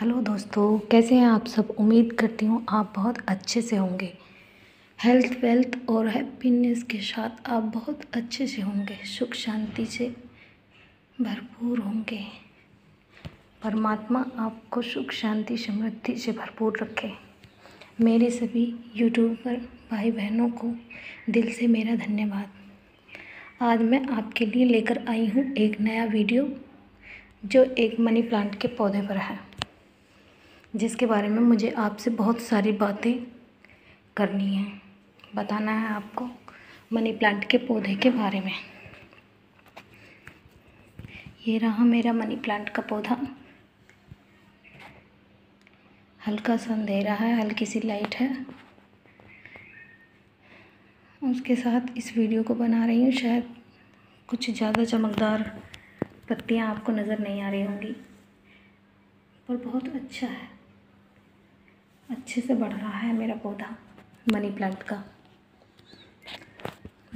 Hello दोस्तों, कैसे हैं आप सब। उम्मीद करती हूँ आप बहुत अच्छे से होंगे। हेल्थ वेल्थ और हैप्पीनेस के साथ आप बहुत अच्छे से होंगे, सुख शांति से भरपूर होंगे। परमात्मा आपको सुख शांति समृद्धि से भरपूर रखे। मेरे सभी यूट्यूबर भाई बहनों को दिल से मेरा धन्यवाद। आज मैं आपके लिए लेकर आई हूँ एक नया वीडियो जो एक मनी प्लांट के पौधे पर है, जिसके बारे में मुझे आपसे बहुत सारी बातें करनी है, बताना है आपको मनी प्लांट के पौधे के बारे में। ये रहा मेरा मनी प्लांट का पौधा। हल्का सा अंधेरा है, हल्की सी लाइट है। उसके साथ इस वीडियो को बना रही हूँ। शायद कुछ ज़्यादा चमकदार पत्तियाँ आपको नज़र नहीं आ रही होंगी, पर बहुत अच्छा है, अच्छे से बढ़ रहा है मेरा पौधा मनी प्लांट का।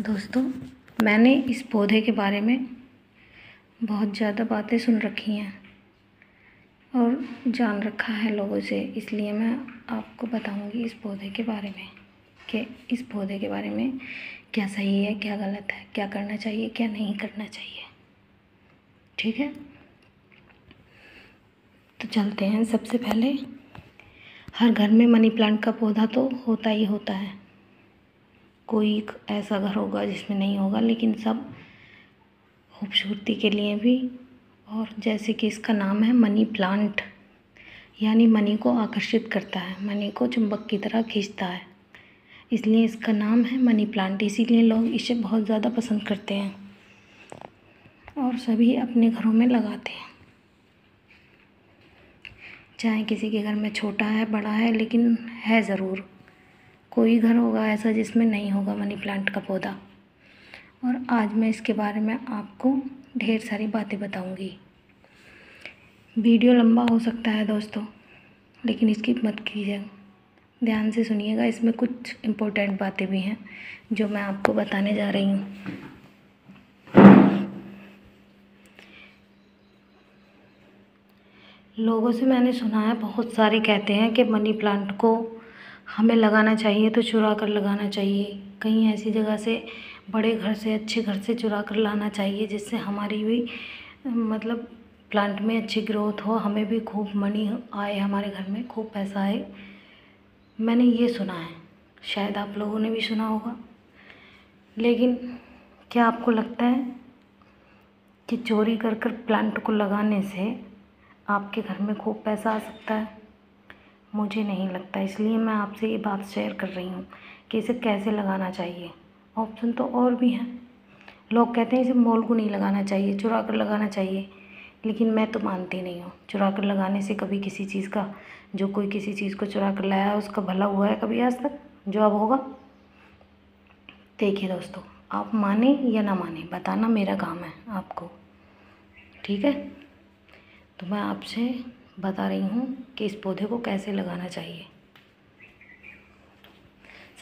दोस्तों, मैंने इस पौधे के बारे में बहुत ज़्यादा बातें सुन रखी हैं और जान रखा है लोगों से, इसलिए मैं आपको बताऊंगी इस पौधे के बारे में कि इस पौधे के बारे में क्या सही है, क्या गलत है, क्या करना चाहिए, क्या नहीं करना चाहिए। ठीक है, तो चलते हैं। सबसे पहले, हर घर में मनी प्लांट का पौधा तो होता ही होता है। कोई ऐसा घर होगा जिसमें नहीं होगा, लेकिन सब खूबसूरती के लिए भी, और जैसे कि इसका नाम है मनी प्लांट, यानी मनी को आकर्षित करता है, मनी को चुंबक की तरह खींचता है, इसलिए इसका नाम है मनी प्लांट। इसीलिए लोग इसे बहुत ज़्यादा पसंद करते हैं और सभी अपने घरों में लगाते हैं। चाहे किसी के घर में छोटा है, बड़ा है, लेकिन है ज़रूर। कोई घर होगा ऐसा जिसमें नहीं होगा मनी प्लांट का पौधा। और आज मैं इसके बारे में आपको ढेर सारी बातें बताऊंगी। वीडियो लंबा हो सकता है दोस्तों, लेकिन इसकी मत कीजिएगा, ध्यान से सुनिएगा। इसमें कुछ इम्पोर्टेंट बातें भी हैं जो मैं आपको बताने जा रही हूँ। लोगों से मैंने सुना है, बहुत सारे कहते हैं कि मनी प्लांट को हमें लगाना चाहिए तो चुरा कर लगाना चाहिए। कहीं ऐसी जगह से, बड़े घर से, अच्छे घर से चुरा कर लाना चाहिए, जिससे हमारी भी मतलब प्लांट में अच्छी ग्रोथ हो, हमें भी खूब मनी आए, हमारे घर में खूब पैसा आए। मैंने ये सुना है, शायद आप लोगों ने भी सुना होगा। लेकिन क्या आपको लगता है कि चोरी कर कर प्लांट को लगाने से आपके घर में खूब पैसा आ सकता है? मुझे नहीं लगता, इसलिए मैं आपसे ये बात शेयर कर रही हूँ कि इसे कैसे लगाना चाहिए। ऑप्शन तो और भी हैं। लोग कहते हैं इसे मोल को नहीं लगाना चाहिए, चुरा कर लगाना चाहिए, लेकिन मैं तो मानती नहीं हूँ। चुरा कर लगाने से कभी किसी चीज़ का, जो कोई किसी चीज़ को चुरा कर लाया है उसका भला हुआ है कभी आज तक? जो अब होगा। देखिए दोस्तों, आप माने या ना माने, बताना मेरा काम है आपको। ठीक है, तो मैं आपसे बता रही हूँ कि इस पौधे को कैसे लगाना चाहिए।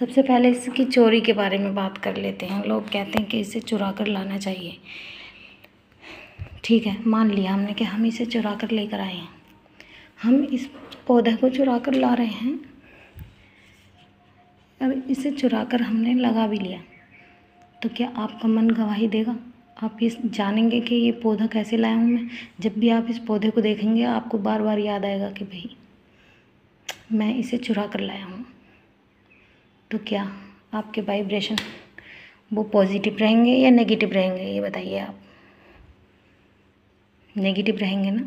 सबसे पहले इसकी चोरी के बारे में बात कर लेते हैं। लोग कहते हैं कि इसे चुरा कर लाना चाहिए। ठीक है, मान लिया हमने कि हम इसे चुरा कर लेकर आए हैं। हम इस पौधे को चुरा कर ला रहे हैं और इसे चुरा कर हमने लगा भी लिया, तो क्या आपका मन गवाही देगा? आप ये जानेंगे कि ये पौधा कैसे लाया हूँ मैं? जब भी आप इस पौधे को देखेंगे, आपको बार बार याद आएगा कि भाई मैं इसे चुरा कर लाया हूँ। तो क्या आपके वाइब्रेशन वो पॉजिटिव रहेंगे या नेगेटिव रहेंगे? ये बताइए आप। नेगेटिव रहेंगे ना,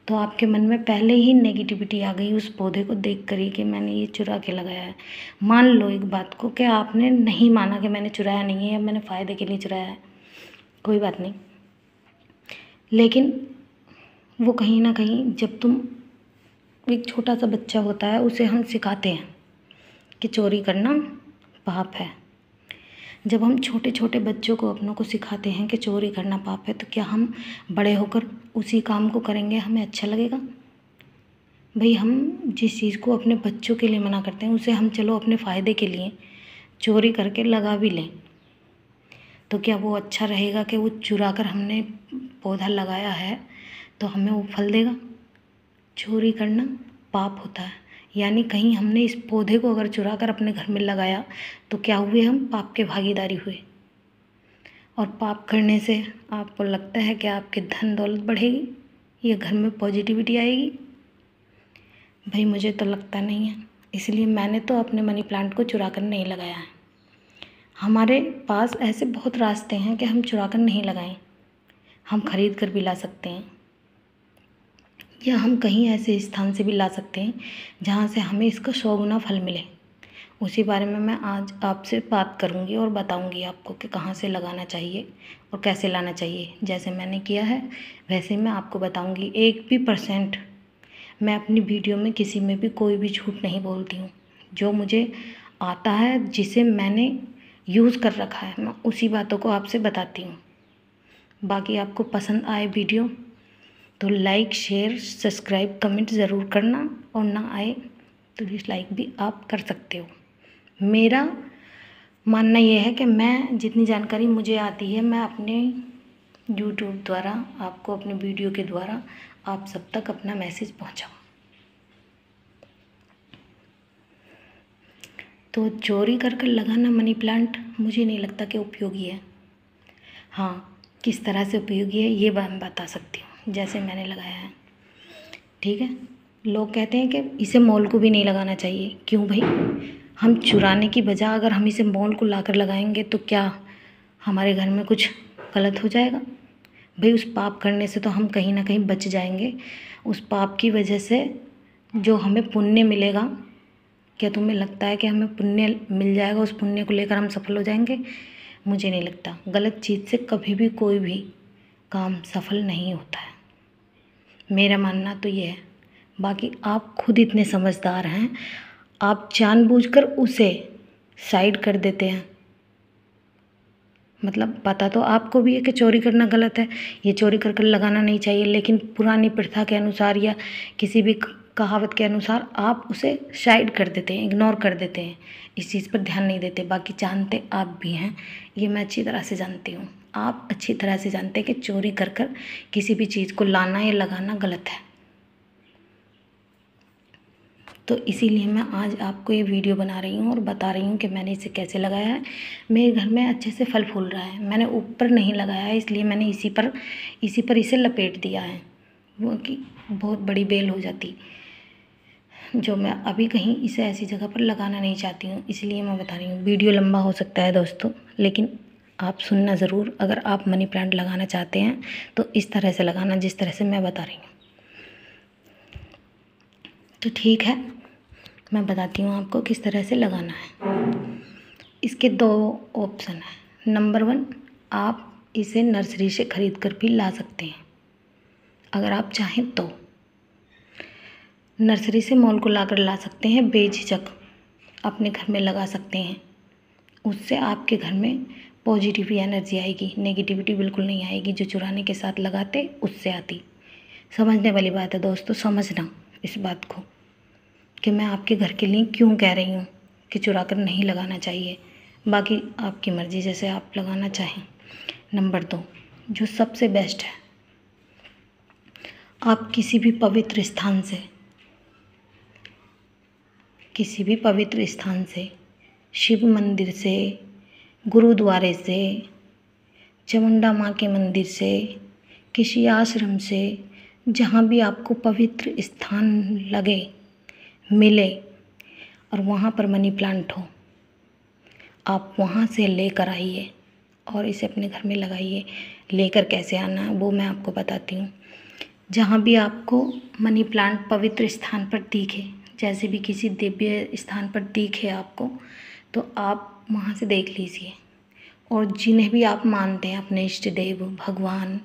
तो आपके मन में पहले ही नेगेटिविटी आ गई उस पौधे को देख कर ही कि मैंने ये चुरा के लगाया है। मान लो एक बात को कि आपने नहीं माना कि मैंने चुराया नहीं है या मैंने फ़ायदे के लिए चुराया है, कोई बात नहीं, लेकिन वो कहीं ना कहीं, जब तुम, एक छोटा सा बच्चा होता है, उसे हम सिखाते हैं कि चोरी करना पाप है। जब हम छोटे छोटे बच्चों को, अपनों को सिखाते हैं कि चोरी करना पाप है, तो क्या हम बड़े होकर उसी काम को करेंगे? हमें अच्छा लगेगा? भाई, हम जिस चीज़ को अपने बच्चों के लिए मना करते हैं, उसे हम चलो अपने फ़ायदे के लिए चोरी करके लगा भी लें, तो क्या वो अच्छा रहेगा कि वो चुरा कर हमने पौधा लगाया है तो हमें वो फल देगा? चोरी करना पाप होता है, यानी कहीं हमने इस पौधे को अगर चुरा कर अपने घर में लगाया तो क्या हुए, हम पाप के भागीदारी हुए। और पाप करने से आपको लगता है कि आपके धन दौलत बढ़ेगी या घर में पॉजिटिविटी आएगी? भाई मुझे तो लगता नहीं है, इसलिए मैंने तो अपने मनी प्लांट को चुरा कर नहीं लगाया है। हमारे पास ऐसे बहुत रास्ते हैं कि हम चुरा कर नहीं लगाएं, हम खरीद कर भी ला सकते हैं, या हम कहीं ऐसे स्थान से भी ला सकते हैं जहाँ से हमें इसका 100 गुना फल मिले। उसी बारे में मैं आज आपसे बात करूँगी और बताऊँगी आपको कि कहाँ से लगाना चाहिए और कैसे लाना चाहिए। जैसे मैंने किया है वैसे मैं आपको बताऊँगी। 1% मैं अपनी वीडियो में किसी में भी कोई भी झूठ नहीं बोलती हूँ। जो मुझे आता है, जिसे मैंने यूज़ कर रखा है, मैं उसी बातों को आपसे बताती हूँ। बाकी आपको पसंद आए वीडियो तो लाइक शेयर सब्सक्राइब कमेंट ज़रूर करना, और ना आए तो डिसलाइक भी आप कर सकते हो। मेरा मानना यह है कि मैं जितनी जानकारी मुझे आती है मैं अपने यूट्यूब द्वारा आपको, अपने वीडियो के द्वारा आप सब तक अपना मैसेज पहुंचाऊं। तो चोरी कर कर लगाना मनी प्लांट मुझे नहीं लगता कि उपयोगी है। हाँ, किस तरह से उपयोगी है ये मैं बता सकती हूँ, जैसे मैंने लगाया है। ठीक है, लोग कहते हैं कि इसे मॉल को भी नहीं लगाना चाहिए। क्यों भाई? हम चुराने की बजाय अगर हम इसे मॉल को लाकर लगाएंगे तो क्या हमारे घर में कुछ गलत हो जाएगा? भाई उस पाप करने से तो हम कहीं ना कहीं बच जाएंगे। उस पाप की वजह से जो हमें पुण्य मिलेगा, क्या तुम्हें लगता है कि हमें पुण्य मिल जाएगा, उस पुण्य को लेकर हम सफल हो जाएंगे? मुझे नहीं लगता। गलत चीज़ से कभी भी कोई भी काम सफल नहीं होता है, मेरा मानना तो ये है। बाकी आप खुद इतने समझदार हैं, आप जानबूझकर उसे साइड कर देते हैं। मतलब पता तो आपको भी है कि चोरी करना गलत है, ये चोरी कर कर लगाना नहीं चाहिए, लेकिन पुरानी प्रथा के अनुसार या किसी भी कहावत के अनुसार आप उसे साइड कर देते हैं, इग्नोर कर देते हैं, इस चीज़ पर ध्यान नहीं देते। बाकी जानते आप भी हैं, ये मैं अच्छी तरह से जानती हूँ। आप अच्छी तरह से जानते हैं कि चोरी कर कर किसी भी चीज़ को लाना या लगाना गलत है। तो इसीलिए मैं आज आपको ये वीडियो बना रही हूँ और बता रही हूँ कि मैंने इसे कैसे लगाया है। मेरे घर में अच्छे से फल फूल रहा है। मैंने ऊपर नहीं लगाया है, इसलिए मैंने इसी पर इसे लपेट दिया है, वो कि बहुत बड़ी बेल हो जाती, जो मैं अभी कहीं इसे ऐसी जगह पर लगाना नहीं चाहती हूँ, इसलिए मैं बता रही हूँ। वीडियो लंबा हो सकता है दोस्तों, लेकिन आप सुनना ज़रूर। अगर आप मनी प्लांट लगाना चाहते हैं तो इस तरह से लगाना जिस तरह से मैं बता रही हूँ। तो ठीक है, मैं बताती हूँ आपको किस तरह से लगाना है। इसके 2 ऑप्शन हैं। नंबर 1, आप इसे नर्सरी से ख़रीद कर भी ला सकते हैं, अगर आप चाहें तो। नर्सरी से मॉल को लाकर ला सकते हैं, बेझिझक अपने घर में लगा सकते हैं। उससे आपके घर में पॉजिटिव एनर्जी आएगी, नेगेटिविटी बिल्कुल नहीं आएगी। जो चुराने के साथ लगाते उससे आती। समझने वाली बात है दोस्तों, समझना इस बात को कि मैं आपके घर के लिए क्यों कह रही हूँ कि चुरा कर नहीं लगाना चाहिए। बाकी आपकी मर्ज़ी, जैसे आप लगाना चाहें। नंबर 2, जो सबसे बेस्ट है, आप किसी भी पवित्र स्थान से, शिव मंदिर से, गुरुद्वारे से, चामुंडा माँ के मंदिर से, किसी आश्रम से, जहाँ भी आपको पवित्र स्थान लगे, मिले और वहाँ पर मनी प्लांट हो, आप वहाँ से लेकर आइए और इसे अपने घर में लगाइए। लेकर कैसे आना है वो मैं आपको बताती हूँ। जहाँ भी आपको मनी प्लांट पवित्र स्थान पर दिखे, जैसे भी किसी दिव्य स्थान पर दिखे आपको, तो आप वहाँ से देख लीजिए। और जिन्हें भी आप मानते हैं, अपने इष्ट देव, भगवान,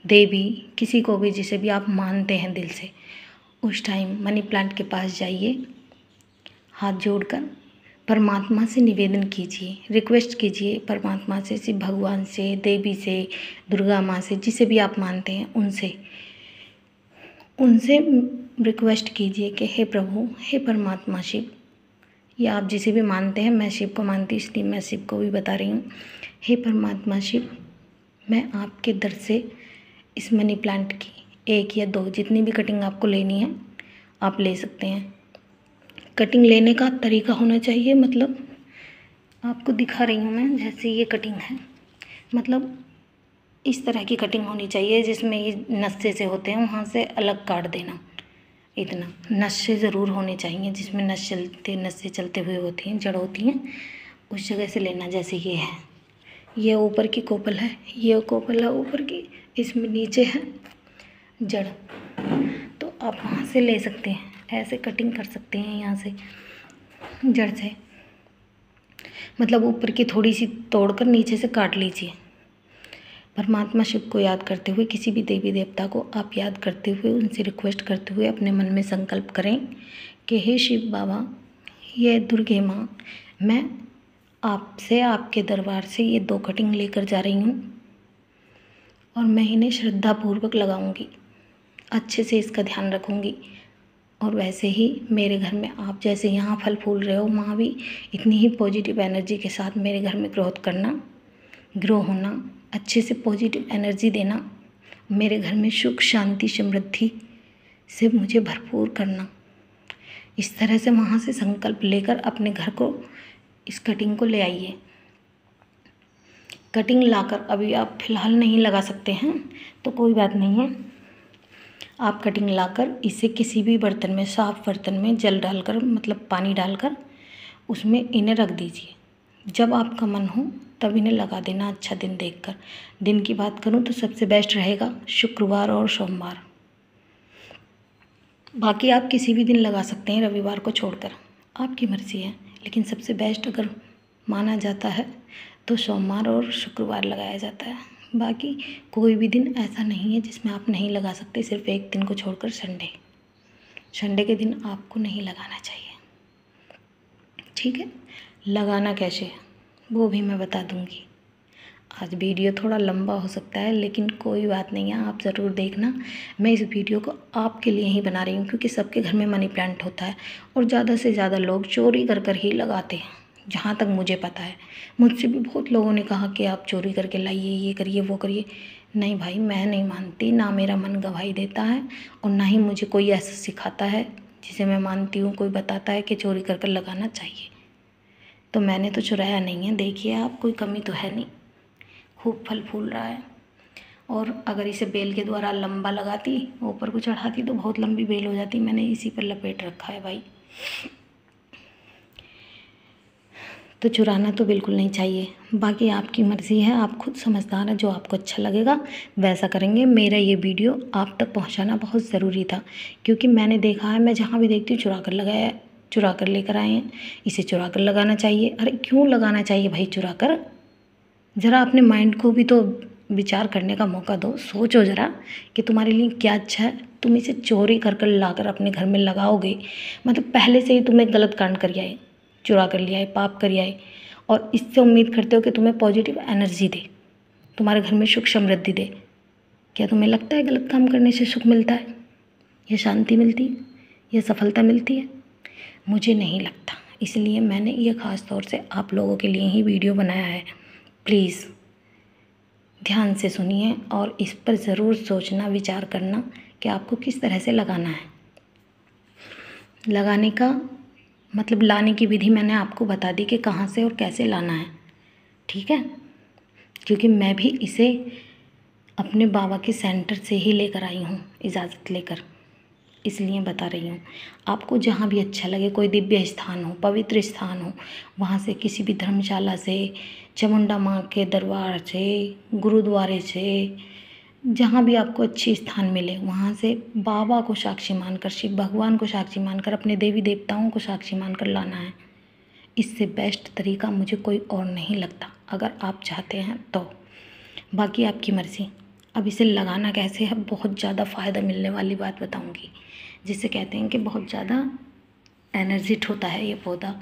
देवी, किसी को भी जिसे भी आप मानते हैं दिल से, उस टाइम मनी प्लांट के पास जाइए, हाथ जोड़कर परमात्मा से निवेदन कीजिए, रिक्वेस्ट कीजिए परमात्मा से, शिव भगवान से, देवी से, दुर्गा माँ से, जिसे भी आप मानते हैं उनसे रिक्वेस्ट कीजिए कि हे प्रभु, हे परमात्मा शिव, या आप जिसे भी मानते हैं, मैं शिव को मानती इसलिए मैं शिव को भी बता रही हूँ। हे परमात्मा शिव, मैं आपके दर से इस मनी प्लांट की 1 या 2 जितनी भी कटिंग आपको लेनी है आप ले सकते हैं। कटिंग लेने का तरीका होना चाहिए, मतलब आपको दिखा रही हूँ मैं, जैसे ये कटिंग है, मतलब इस तरह की कटिंग होनी चाहिए जिसमें ये नस्से से होते हैं वहाँ से अलग काट देना। इतना नस्से ज़रूर होने चाहिए, जिसमें नस्से चलते हुए होती हैं, जड़ होती हैं, उस जगह से लेना। जैसे ये है, ये ऊपर की कोपल है, ये कोपल है ऊपर की, इसमें नीचे है जड़, तो आप वहाँ से ले सकते हैं। ऐसे कटिंग कर सकते हैं यहाँ से जड़ से, मतलब ऊपर की थोड़ी सी तोड़कर नीचे से काट लीजिए। परमात्मा शिव को याद करते हुए, किसी भी देवी देवता को आप याद करते हुए, उनसे रिक्वेस्ट करते हुए अपने मन में संकल्प करें कि हे शिव बाबा, ये दुर्गे माँ, मैं आपसे, आपके दरबार से ये 2 कटिंग लेकर जा रही हूँ और मैं इन्हें श्रद्धापूर्वक लगाऊंगी, अच्छे से इसका ध्यान रखूंगी। और वैसे ही मेरे घर में आप जैसे यहाँ फल फूल रहे हो, वहाँ भी इतनी ही पॉजिटिव एनर्जी के साथ मेरे घर में ग्रोथ करना, ग्रो होना, अच्छे से पॉजिटिव एनर्जी देना, मेरे घर में सुख शांति समृद्धि से मुझे भरपूर करना। इस तरह से वहाँ से संकल्प लेकर अपने घर को, इस कटिंग को ले आइए। कटिंग लाकर अभी आप फ़िलहाल नहीं लगा सकते हैं तो कोई बात नहीं है, आप कटिंग लाकर इसे किसी भी बर्तन में, साफ़ बर्तन में जल डालकर, मतलब पानी डालकर उसमें इन्हें रख दीजिए। जब आपका मन हो तब इन्हें लगा देना, अच्छा दिन देखकर। दिन की बात करूं तो सबसे बेस्ट रहेगा शुक्रवार और सोमवार, बाकी आप किसी भी दिन लगा सकते हैं, रविवार को छोड़कर, आपकी मर्ज़ी है। लेकिन सबसे बेस्ट अगर माना जाता है तो सोमवार और शुक्रवार लगाया जाता है। बाकी कोई भी दिन ऐसा नहीं है जिसमें आप नहीं लगा सकते, सिर्फ एक दिन को छोड़कर संडे के दिन आपको नहीं लगाना चाहिए, ठीक है। लगाना कैसे है वो भी मैं बता दूंगी। आज वीडियो थोड़ा लंबा हो सकता है लेकिन कोई बात नहीं है, आप ज़रूर देखना। मैं इस वीडियो को आपके लिए ही बना रही हूँ क्योंकि सबके घर में मनी प्लांट होता है और ज़्यादा से ज़्यादा लोग चोरी कर कर ही लगाते हैं, जहाँ तक मुझे पता है। मुझसे भी बहुत लोगों ने कहा कि आप चोरी करके लाइए, ये करिए वो करिए। नहीं भाई, मैं नहीं मानती, ना मेरा मन गवाही देता है और ना ही मुझे कोई ऐसा सिखाता है जिसे मैं मानती हूँ, कोई बताता है कि चोरी कर कर लगाना चाहिए। तो मैंने तो चुराया नहीं है, देखिए आप, कोई कमी तो है नहीं, खूब फल फूल रहा है। और अगर इसे बेल के द्वारा लंबा लगाती, ऊपर को चढ़ाती तो बहुत लंबी बेल हो जाती। मैंने इसी पर लपेट रखा है भाई। तो चुराना तो बिल्कुल नहीं चाहिए, बाकी आपकी मर्ज़ी है, आप खुद समझदार हैं, जो आपको अच्छा लगेगा वैसा करेंगे। मेरा ये वीडियो आप तक पहुंचाना बहुत ज़रूरी था क्योंकि मैंने देखा है, मैं जहाँ भी देखती हूँ चुरा कर लेकर आए हैं। इसे चुरा कर लगाना चाहिए। अरे क्यों लगाना चाहिए भाई चुरा कर? ज़रा अपने माइंड को भी तो विचार करने का मौका दो, सोचो ज़रा कि तुम्हारे लिए क्या अच्छा है। तुम इसे चोरी कर कर लाकर अपने घर में लगाओगे, मतलब पहले से ही तुम एक गलत कांड कर आए, चुरा कर लिया है, पाप कर आए, और इससे उम्मीद करते हो कि तुम्हें पॉजिटिव एनर्जी दे, तुम्हारे घर में सुख समृद्धि दे। क्या तुम्हें लगता है गलत काम करने से सुख मिलता है, या शांति मिलती है, या सफलता मिलती है? मुझे नहीं लगता। इसलिए मैंने ये ख़ास तौर से आप लोगों के लिए ही वीडियो बनाया है। प्लीज़ ध्यान से सुनिए और इस पर ज़रूर सोचना, विचार करना कि आपको किस तरह से लगाना है। लगाने का मतलब लाने की विधि मैंने आपको बता दी कि कहाँ से और कैसे लाना है, ठीक है। क्योंकि मैं भी इसे अपने बाबा के सेंटर से ही लेकर आई हूँ, इजाज़त लेकर, इसलिए बता रही हूँ। आपको जहाँ भी अच्छा लगे, कोई दिव्य स्थान हो, पवित्र स्थान हो, वहाँ से, किसी भी धर्मशाला से, चामुंडा माँ के दरबार से, गुरुद्वारे से, जहाँ भी आपको अच्छी स्थान मिले वहाँ से बाबा को साक्षी मानकर, शिव भगवान को साक्षी मानकर, अपने देवी देवताओं को साक्षी मानकर लाना है। इससे बेस्ट तरीका मुझे कोई और नहीं लगता, अगर आप चाहते हैं तो। बाकी आपकी मर्ज़ी। अब इसे लगाना कैसे है, बहुत ज़्यादा फ़ायदा मिलने वाली बात बताऊंगी, जिससे कहते हैं कि बहुत ज़्यादा एनर्जिट होता है ये पौधा,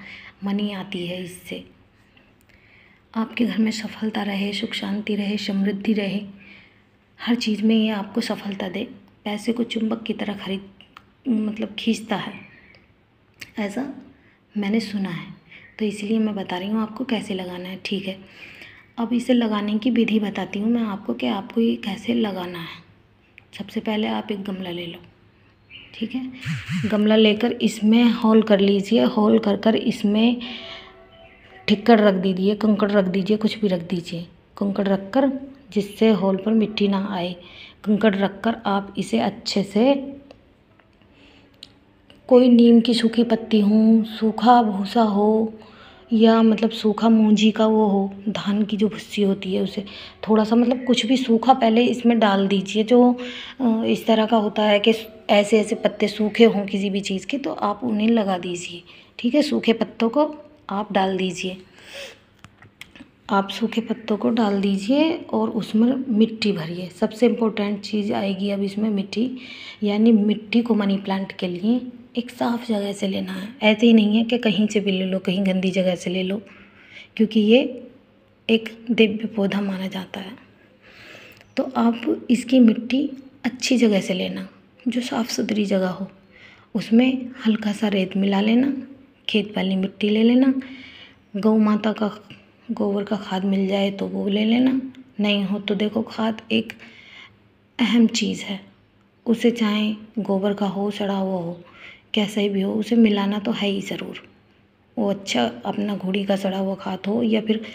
मनी आती है इससे। आपके घर में सफलता रहे, सुख शांति रहे, समृद्धि रहे, हर चीज़ में ये आपको सफलता दे। पैसे को चुंबक की तरह खींचता है, ऐसा मैंने सुना है। तो इसलिए मैं बता रही हूँ आपको कैसे लगाना है, ठीक है। अब इसे लगाने की विधि बताती हूँ मैं आपको कि आपको ये कैसे लगाना है। सबसे पहले आप एक गमला ले लो, ठीक है। गमला लेकर इसमें होल कर लीजिए, होल कर कर इसमें ठिक्कर रख दीजिए, कंकड़ रख दीजिए, कुछ भी रख दीजिए, कंकड़ रख कर, जिससे होल पर मिट्टी ना आए। कंकड़ रख कर आप इसे अच्छे से, कोई नीम की सूखी पत्ती हो, सूखा भूसा हो, या मतलब सूखा मूंजी का वो हो, धान की जो भुस्सी होती है उसे थोड़ा सा, मतलब कुछ भी सूखा पहले इसमें डाल दीजिए। जो इस तरह का होता है कि ऐसे ऐसे पत्ते सूखे हों किसी भी चीज़ के, तो आप उन्हें लगा दीजिए। ठीक है, सूखे पत्तों को आप डाल दीजिए, आप सूखे पत्तों को डाल दीजिए और उसमें मिट्टी भरिए। सबसे इम्पोर्टेंट चीज़ आएगी अब इसमें मिट्टी, यानी मिट्टी को मनी प्लांट के लिए एक साफ़ जगह से लेना है। ऐसे ही नहीं है कि कहीं से भी ले लो, कहीं गंदी जगह से ले लो, क्योंकि ये एक दिव्य पौधा माना जाता है। तो आप इसकी मिट्टी अच्छी जगह से लेना, जो साफ़ सुथरी जगह हो। उसमें हल्का सा रेत मिला लेना, खेत वाली मिट्टी ले लेना, गौ माता का गोबर का खाद मिल जाए तो वो ले लेना, नहीं हो तो देखो खाद एक अहम चीज़ है, उसे चाहे गोबर का हो, सड़ा हुआ हो, कैसा ही भी हो, उसे मिलाना तो है ही ज़रूर। वो अच्छा अपना घोड़ी का सड़ा हुआ खाद हो, या फिर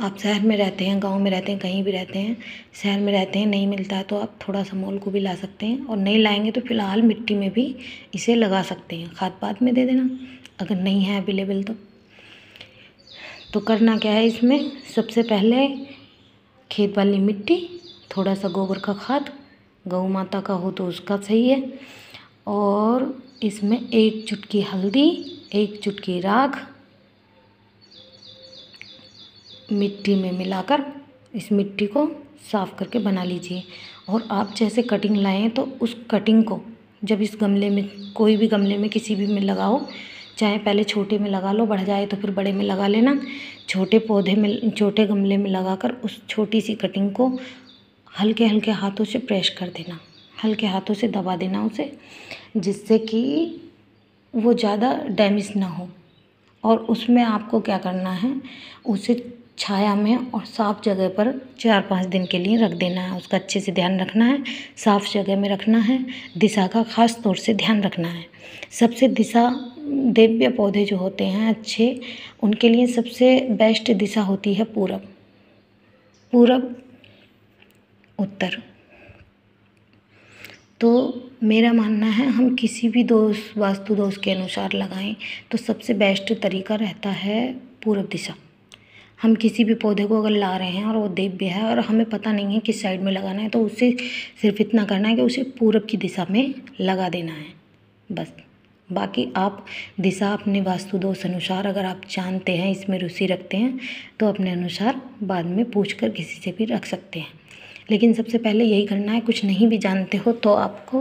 आप शहर में रहते हैं, गांव में रहते हैं, कहीं भी रहते हैं, शहर में रहते हैं नहीं मिलता है तो आप थोड़ा सा मोल को भी ला सकते हैं, और नहीं लाएंगे तो फ़िलहाल मिट्टी में भी इसे लगा सकते हैं। खाद बाद में दे देना अगर नहीं है अवेलेबल तो करना क्या है इसमें, सबसे पहले खेत वाली मिट्टी, थोड़ा सा गोबर का खाद, गौ माता का हो तो उसका सही है, और इसमें 1 चुटकी हल्दी, 1 चुटकी राख मिट्टी में मिलाकर इस मिट्टी को साफ़ करके बना लीजिए। और आप जैसे कटिंग लाएँ तो उस कटिंग को जब इस गमले में, कोई भी गमले में किसी भी में लगाओ, चाहे पहले छोटे में लगा लो, बढ़ जाए तो फिर बड़े में लगा लेना। छोटे पौधे में, छोटे गमले में लगाकर उस छोटी सी कटिंग को हल्के हल्के हाथों से प्रेस कर देना, हल्के हाथों से दबा देना उसे, जिससे कि वो ज़्यादा डैमेज ना हो। और उसमें आपको क्या करना है, उसे छाया में और साफ़ जगह पर 4-5 दिन के लिए रख देना है। उसका अच्छे से ध्यान रखना है, साफ़ जगह में रखना है, दिशा का ख़ास तौर से ध्यान रखना है। सबसे दिशा, दिव्य पौधे जो होते हैं अच्छे, उनके लिए सबसे बेस्ट दिशा होती है पूरब, पूरब उत्तर। तो मेरा मानना है हम किसी भी दोष, वास्तु दोष के अनुसार लगाएं तो सबसे बेस्ट तरीका रहता है पूरब दिशा। हम किसी भी पौधे को अगर ला रहे हैं और वो दिव्य है और हमें पता नहीं है किस साइड में लगाना है, तो उसे सिर्फ इतना करना है कि उसे पूरब की दिशा में लगा देना है बस। बाकी आप दिशा अपने वास्तु दोष अनुसार, अगर आप जानते हैं, इसमें रुचि रखते हैं, तो अपने अनुसार बाद में पूछ कर किसी से भी रख सकते हैं। लेकिन सबसे पहले यही करना है। कुछ नहीं भी जानते हो तो आपको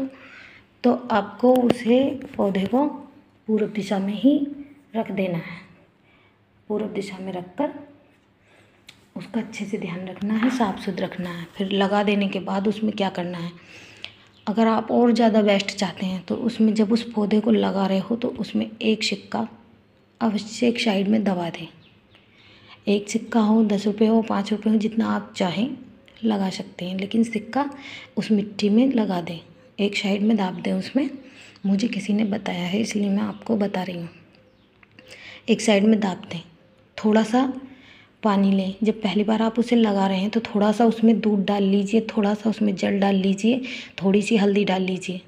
उसे, पौधे को पूरब दिशा में ही रख देना है। पूरब दिशा में रखकर उसका अच्छे से ध्यान रखना है, साफ़ सुथरा रखना है। फिर लगा देने के बाद उसमें क्या करना है, अगर आप और ज़्यादा बेस्ट चाहते हैं तो उसमें जब उस पौधे को लगा रहे हो तो उसमें 1 सिक्का अवश्य एक साइड में दबा दें। 1 सिक्का हो, 10 रुपये हो, 5 रुपये हो, जितना आप चाहें लगा सकते हैं, लेकिन सिक्का उस मिट्टी में लगा दें, एक साइड में दाब दें उसमें। मुझे किसी ने बताया है इसलिए मैं आपको बता रही हूँ। एक साइड में दाब दें, थोड़ा सा पानी लें। जब पहली बार आप उसे लगा रहे हैं तो थोड़ा सा उसमें दूध डाल लीजिए, थोड़ा सा उसमें जल डाल लीजिए, थोड़ी सी हल्दी डाल लीजिए।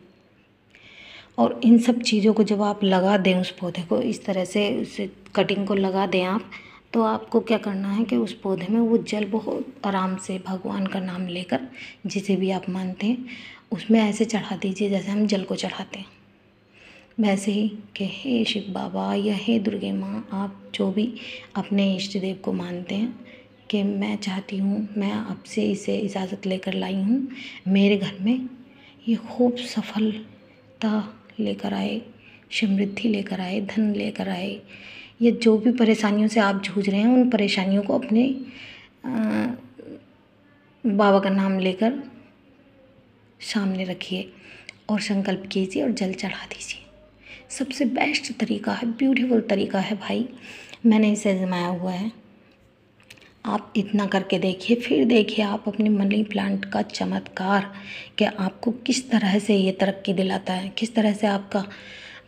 और इन सब चीज़ों को जब आप लगा दें, उस पौधे को इस तरह से, उस कटिंग को लगा दें आप, तो आपको क्या करना है कि उस पौधे में वो जल बहुत आराम से भगवान का नाम लेकर, जिसे भी आप मानते हैं, उसमें ऐसे चढ़ा दीजिए जैसे हम जल को चढ़ाते हैं, वैसे ही कि हे शिव बाबा या हे दुर्गे माँ, आप जो भी अपने इष्ट देव को मानते हैं, कि मैं चाहती हूँ, मैं आपसे इसे इजाज़त लेकर लाई हूँ, मेरे घर में ये खूब सफलता लेकर आए, समृद्धि लेकर आए, धन लेकर आए। ये जो भी परेशानियों से आप जूझ रहे हैं, उन परेशानियों को अपने बाबा का नाम लेकर सामने रखिए और संकल्प कीजिए और जल चढ़ा दीजिए। सबसे बेस्ट तरीका है, ब्यूटीफुल तरीका है भाई, मैंने इसे आजमाया हुआ है। आप इतना करके देखिए, फिर देखिए आप अपने मनी प्लांट का चमत्कार कि आपको किस तरह से ये तरक्की दिलाता है, किस तरह से आपका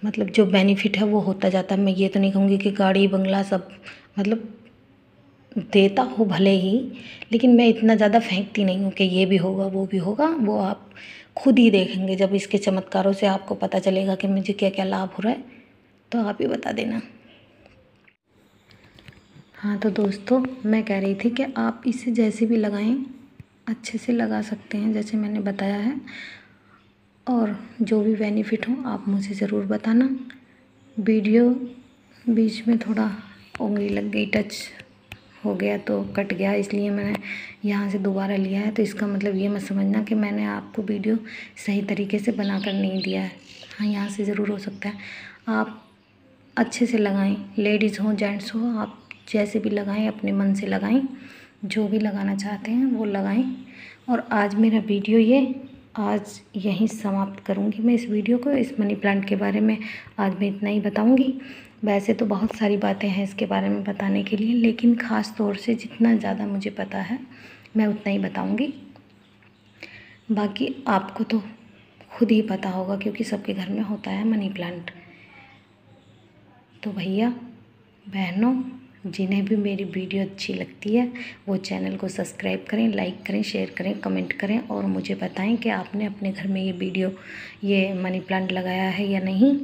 मतलब जो बेनिफिट है वो होता जाता है। मैं ये तो नहीं कहूँगी कि गाड़ी बंगला सब मतलब देता हूँ भले ही, लेकिन मैं इतना ज़्यादा फेंकती नहीं हूँ कि ये भी होगा वो भी होगा। वो आप खुद ही देखेंगे जब इसके चमत्कारों से आपको पता चलेगा कि मुझे क्या क्या लाभ हो रहा है, तो आप ही बता देना। हाँ तो दोस्तों, मैं कह रही थी कि आप इसे जैसे भी लगाएं अच्छे से लगा सकते हैं जैसे मैंने बताया है, और जो भी बेनिफिट हो आप मुझे ज़रूर बताना। वीडियो बीच में थोड़ा उंगली लग गई, टच हो गया तो कट गया, इसलिए मैंने यहाँ से दोबारा लिया है। तो इसका मतलब ये मत समझना कि मैंने आपको वीडियो सही तरीके से बना कर नहीं दिया है। हाँ, यहाँ से ज़रूर हो सकता है। आप अच्छे से लगाएं, लेडीज़ हो जेंट्स हो, आप जैसे भी लगाएं अपने मन से लगाएं, जो भी लगाना चाहते हैं वो लगाएं। और आज मेरा वीडियो ये आज यहीं समाप्त करूँगी मैं इस वीडियो को। इस मनी प्लांट के बारे में आज मैं इतना ही बताऊँगी। वैसे तो बहुत सारी बातें हैं इसके बारे में बताने के लिए, लेकिन ख़ास तौर से जितना ज़्यादा मुझे पता है मैं उतना ही बताऊँगी। बाकी आपको तो खुद ही पता होगा क्योंकि सबके घर में होता है मनी प्लांट। तो भैया बहनों, जिन्हें भी मेरी वीडियो अच्छी लगती है वो चैनल को सब्सक्राइब करें, लाइक करें, शेयर करें, कमेंट करें और मुझे बताएं कि आपने अपने घर में ये मनी प्लांट लगाया है या नहीं,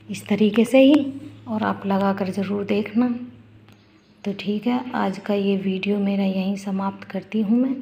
इस तरीके से ही। और आप लगा कर ज़रूर देखना। तो ठीक है, आज का ये वीडियो मेरा यहीं समाप्त करती हूँ मैं।